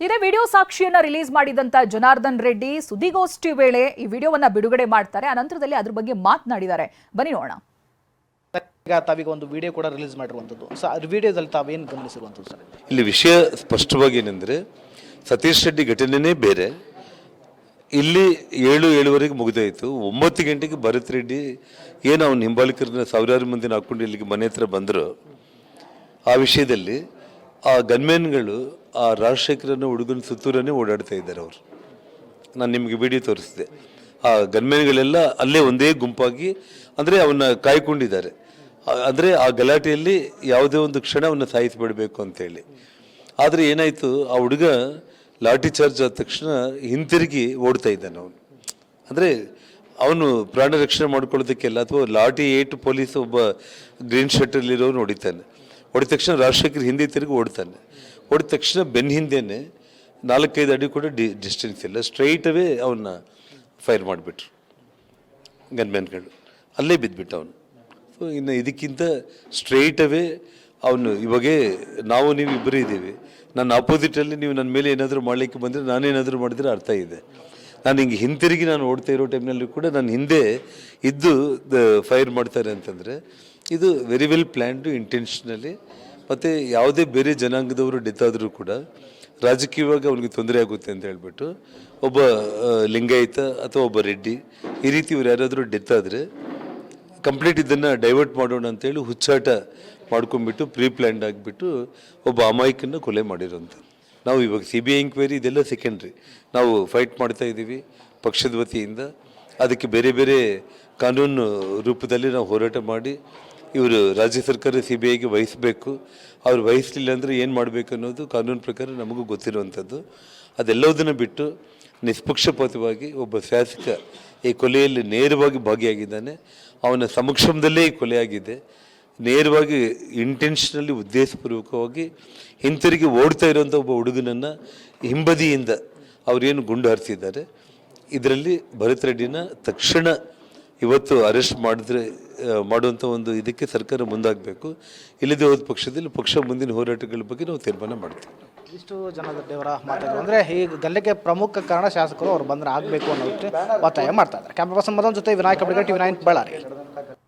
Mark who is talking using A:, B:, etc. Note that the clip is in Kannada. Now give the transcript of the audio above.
A: ಇದೇ ವಿಡಿಯೋ ಸಾಕ್ಷಿಯನ್ನ ರಿಲೀಸ್ ಮಾಡಿದಂತ ಜನಾರ್ದನ್ ರೆಡ್ಡಿ ಸುದ್ದಿಗೋಷ್ಠಿ ವೇಳೆ ಈ ವಿಡಿಯೋವನ್ನ ಬಿಡುಗಡೆ ಮಾಡ್ತಾರೆ. ಅನಂತರದಲ್ಲಿ ಅದ್ರ ಬಗ್ಗೆ ಮಾತನಾಡಿದ್ದಾರೆ. ಬನ್ನಿ ನೋಡೋಣ.
B: ಈಗ ತಾವೀಗ ಒಂದು ವಿಡಿಯೋ ಕೂಡ ರಿಲೀಸ್ ಮಾಡಿರುವಂಥದ್ದು. ಸೊ ಆ ವಿಡಿಯೋದಲ್ಲಿ ತಾವೇನು ಗಮನಿಸಿರುವಂಥದ್ದು ಸರ್?
C: ಇಲ್ಲಿ ವಿಷಯ ಸ್ಪಷ್ಟವಾಗಿ ಏನಂದರೆ, ಸತೀಶ್ ರೆಡ್ಡಿ ಘಟನೆನೇ ಬೇರೆ. ಇಲ್ಲಿ 7:07 ಮುಗಿದಾಯಿತು. 9 ಗಂಟೆಗೆ ಭರತ್ ರೆಡ್ಡಿ ಏನು ಅವನ ಹಿಂಬಾಲಿಕರನ್ನ ಸಾವಿರಾರು ಮಂದಿನ ಹಾಕ್ಕೊಂಡು ಇಲ್ಲಿಗೆ ಮನೆ ಹತ್ರ ಬಂದರು. ಆ ವಿಷಯದಲ್ಲಿ ಆ ಗನ್ಮ್ಯಾನ್ಗಳು ಆ ರಾಜಶೇಖರನ ಹುಡುಗನ ಸುತ್ತೂರನ್ನೇ ಓಡಾಡ್ತಾ ಇದ್ದಾರೆ. ಅವರು, ನಾನು ನಿಮಗೆ ವಿಡಿಯೋ ತೋರಿಸಿದೆ. ಆ ಗನ್ಮ್ಯಾನ್ಗಳೆಲ್ಲ ಅಲ್ಲೇ ಒಂದೇ ಗುಂಪಾಗಿ ಅಂದರೆ ಅವನ್ನ ಕಾಯ್ಕೊಂಡಿದ್ದಾರೆ. ಅಂದರೆ ಆ ಗಲಾಟೆಯಲ್ಲಿ ಯಾವುದೇ ಒಂದು ಕ್ಷಣ ಅವನ್ನ ಸಾಯಿಸಿಬಿಡಬೇಕು ಅಂತೇಳಿ. ಆದರೆ ಏನಾಯಿತು, ಆ ಹುಡುಗ ಲಾಠಿ ಚಾರ್ಜ್ ಆದ ತಕ್ಷಣ ಹಿಂತಿರುಗಿ ಓಡ್ತಾ ಇದ್ದಾನೆ. ಅವನು ಅಂದರೆ ಅವನು ಪ್ರಾಣ ರಕ್ಷಣೆ ಮಾಡ್ಕೊಳ್ಳೋದಕ್ಕೆಲ್ಲ, ಅಥವಾ ಲಾಠಿ ಏಟು ಪೊಲೀಸ್ ಒಬ್ಬ ಗ್ರೀನ್ ಶರ್ಟಲ್ಲಿರೋನು ಹೊಡಿತಾನೆ. ಹೊಡಿದ ತಕ್ಷಣ ರಾಜಶೇಖರ್ ಹಿಂದೆ ತಿರುಗಿ ಓಡ್ತಾನೆ. ಹೊಡಿದ ತಕ್ಷಣ ಬೆನ್ನ ಹಿಂದೆನೇ 4-5 ಅಡಿ ಕೂಡ ಡಿಸ್ಟೆನ್ಸ್ ಇಲ್ಲ, ಸ್ಟ್ರೈಟ್ ಅವೇ ಅವನ್ನ ಫೈರ್ ಮಾಡಿಬಿಟ್ರು ಗನ್ಮ್ಯಾನ್ಗಳು. ಅಲ್ಲೇ ಬಿದ್ದುಬಿಟ್ಟು ಅವನು. ಸೊ ಇನ್ನು ಇದಕ್ಕಿಂತ ಸ್ಟ್ರೈಟ್ ಅವೇ ಅವನು, ಇವಾಗ ನಾವು ನೀವು ಇಬ್ಬರು ಇದ್ದೀವಿ, ನನ್ನ ಆಪೋಸಿಟಲ್ಲಿ ನೀವು ನನ್ನ ಮೇಲೆ ಏನಾದರೂ ಮಾಡಲಿಕ್ಕೆ ಬಂದರೆ ನಾನೇನಾದರೂ ಮಾಡಿದರೆ ಅರ್ಥ ಇದೆ. ನಾನು ಹಿಂಗೆ ಹಿಂತಿರುಗಿ ನಾನು ಓಡ್ತಾ ಇರೋ ಟೈಮ್ನಲ್ಲಿ ಕೂಡ ನನ್ನ ಹಿಂದೆ ಇದ್ದು ಫೈರ್ ಮಾಡ್ತಾರೆ ಅಂತಂದರೆ ಇದು ವೆರಿ ವೆಲ್ ಪ್ಲ್ಯಾನ್ಡು, ಇಂಟೆನ್ಷನಲಿ. ಮತ್ತು ಯಾವುದೇ ಬೇರೆ ಜನಾಂಗದವರು ಡೆತ್ ಆದರೂ ಕೂಡ ರಾಜಕೀಯವಾಗಿ ಅವ್ನಿಗೆ ತೊಂದರೆ ಆಗುತ್ತೆ ಅಂತ ಹೇಳ್ಬಿಟ್ಟು ಒಬ್ಬ ಲಿಂಗಾಯತ ಅಥವಾ ಒಬ್ಬ ರೆಡ್ಡಿ ಈ ರೀತಿ ಇವ್ರು ಯಾರಾದರೂ ಡೆತ್ ಆದರೆ ಕಂಪ್ಲೀಟ್ ಇದನ್ನು ಡೈವರ್ಟ್ ಮಾಡೋಣ ಅಂತೇಳಿ ಹುಚ್ಚಾಟ ಮಾಡ್ಕೊಂಡ್ಬಿಟ್ಟು ಪ್ರೀ ಪ್ಲ್ಯಾನ್ಡ್ ಆಗಿಬಿಟ್ಟು ಒಬ್ಬ ಅಮಾಯಕನ್ನು ಕೊಲೆ ಮಾಡಿರೋಂಥದ್ದು. ನಾವು ಇವಾಗ CBI ಎಂಕ್ವೈರಿ ಇದೆಲ್ಲ ಸೆಕೆಂಡ್ರಿ. ನಾವು ಫೈಟ್ ಮಾಡ್ತಾ ಇದ್ದೀವಿ ಪಕ್ಷದ ವತಿಯಿಂದ. ಅದಕ್ಕೆ ಬೇರೆ ಬೇರೆ ಕಾನೂನು ರೂಪದಲ್ಲಿ ನಾವು ಹೋರಾಟ ಮಾಡಿ ಇವರು ರಾಜ್ಯ ಸರ್ಕಾರ CBIಗೆ ವಹಿಸಬೇಕು. ಅವ್ರು ವಹಿಸಲಿಲ್ಲ ಅಂದರೆ ಏನು ಮಾಡಬೇಕು ಅನ್ನೋದು ಕಾನೂನು ಪ್ರಕಾರ ನಮಗೂ ಗೊತ್ತಿರುವಂಥದ್ದು. ಅದೆಲ್ಲದನ್ನು ಬಿಟ್ಟು ನಿಷ್ಪಕ್ಷಪಾತವಾಗಿ ಒಬ್ಬ ಶಾಸಕ ಈ ಕೊಲೆಯಲ್ಲಿ ನೇರವಾಗಿ ಭಾಗಿಯಾಗಿದ್ದಾನೆ. ಅವನ ಸಮಕ್ಷಮದಲ್ಲೇ ಈ ಕೊಲೆಯಾಗಿದೆ. ನೇರವಾಗಿ ಇಂಟೆನ್ಷನಲಿ ಉದ್ದೇಶಪೂರ್ವಕವಾಗಿ ಹಿಂತಿರುಗಿ ಓಡ್ತಾ ಇರೋಂಥ ಒಬ್ಬ ಹುಡುಗನನ್ನು ಹಿಂಬದಿಯಿಂದ ಅವರೇನು ಗುಂಡು ಹಾರಿಸಿದ್ದಾರೆ. ಇದರಲ್ಲಿ ಭರತ್ ರೆಡ್ಡಿನ ತಕ್ಷಣ ಇವತ್ತು ಅರೆಸ್ಟ್ ಮಾಡುವಂಥ ಒಂದು ಇದಕ್ಕೆ ಸರ್ಕಾರ ಮುಂದಾಗಬೇಕು. ಇಲ್ಲದೆ ಹೋದ ಪಕ್ಷದಲ್ಲಿ ಪಕ್ಷ ಮುಂದಿನ ಹೋರಾಟಗಳ ಬಗ್ಗೆ ನಾವು ತೀರ್ಮಾನ ಮಾಡ್ತೀವಿ.
B: ಇಷ್ಟು ಜನದವರ ಮಾತಾಡೋದು ಅಂದರೆ ಈ ಗಲ್ಲಿಗೆ ಪ್ರಮುಖ ಕಾರಣ ಶಾಸಕರು ಅವ್ರು ಬಂದರೆ ಆಗಬೇಕು ಅನ್ನೋದಕ್ಕೆ ಒತ್ತಾಯ ಮಾಡ್ತಾ ಇದ್ದಾರೆ. ಕ್ಯಾಮ್ರಾ ಪರ್ಸನ್ ಮದನ್ ಜೊತೆ ವಿನಾಯಕ ಬಡಿಗಟ್ಟಿ, TV9 ಬಳ್ಳಾರಿ.